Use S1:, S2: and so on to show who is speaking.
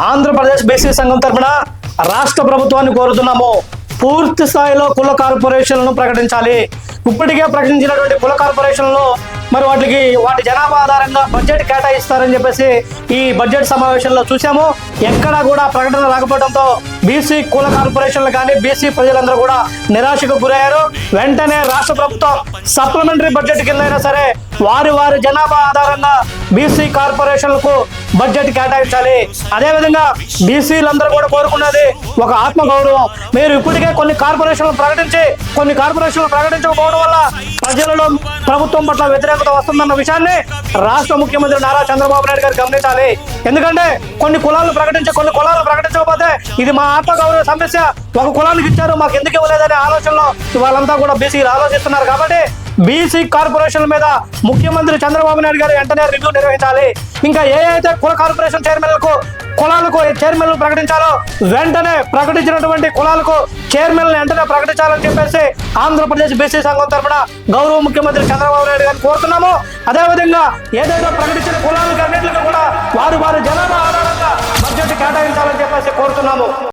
S1: Andhra Pradesh BC సంఘం తరఫున రాష్ట్ర ప్రభుత్వాన్ని కోరుతున్నాము. పూర్తి స్థాయిలో కుల కార్పొరేషన్లను ప్రకటించాలి. ఇప్పటికే ప్రకటించినటువంటి కుల కార్పొరేషన్లు మరి వాటి జనాభా ఆధారంగా బడ్జెట్ కేటాయిస్తారని చెప్పేసి ఈ బడ్జెట్ సమావేశంలో చూసాము. ఎక్కడా కూడా ప్రకటన రాకపోవడంతో బీసీ కుల కార్పొరేషన్లు కానీ బీసీ ప్రజలందరూ కూడా నిరాశకు గురయ్యారు. వెంటనే రాష్ట్ర ప్రభుత్వం సప్లిమెంటరీ బడ్జెట్ కింద అయినా సరే వారి జనాభా ఆధారంగా బీసీ కార్పొరేషన్లకు బడ్జెట్ కేటాయించాలి. అదేవిధంగా బీసీలందరూ కూడా కోరుకున్నది ఒక ఆత్మగౌరవం. మీరు ఇప్పటికే కొన్ని కార్పొరేషన్లు ప్రకటించకపోవడం వల్ల ప్రజలలో ప్రభుత్వం పట్ల వ్యతిరేకత వస్తుందన్న విషయాన్ని రాష్ట్ర ముఖ్యమంత్రి నారా చంద్రబాబు నాయుడు గారు గమనించాలి. ఎందుకంటే కొన్ని కులాలు ప్రకటించకపోతే ఇది మా ఆత్మగౌరవ సమస్య, ఒక కులానికి ఇచ్చారు మాకు ఎందుకు ఇవ్వలేదనే ఆలోచనలో వాళ్ళంతా కూడా బీసీలు ఆలోచిస్తున్నారు. కాబట్టి బీసీ కార్పొరేషన్ల మీద ముఖ్యమంత్రి చంద్రబాబు నాయుడు గారు వెంటనే రివ్యూ నిర్వహించాలి. ఇంకా ఏ అయితే కుల కార్పొరేషన్ కులాలకు చైర్మన్లు ప్రకటించాలో వెంటనే ప్రకటించినటువంటి కులాలకు చైర్మన్లు వెంటనే ప్రకటించాలని చెప్పేసి ఆంధ్రప్రదేశ్ బీసీ సంఘం తరఫున గౌరవ ముఖ్యమంత్రి చంద్రబాబు నాయుడు గారిని కోరుతున్నాము. అదేవిధంగా ఏదైతే ప్రకటించిన కులాలకు అన్నింటికి కూడా వారి జనాభా ఆధారంగా బడ్జెట్ కేటాయించాలని చెప్పేసి కోరుతున్నాము.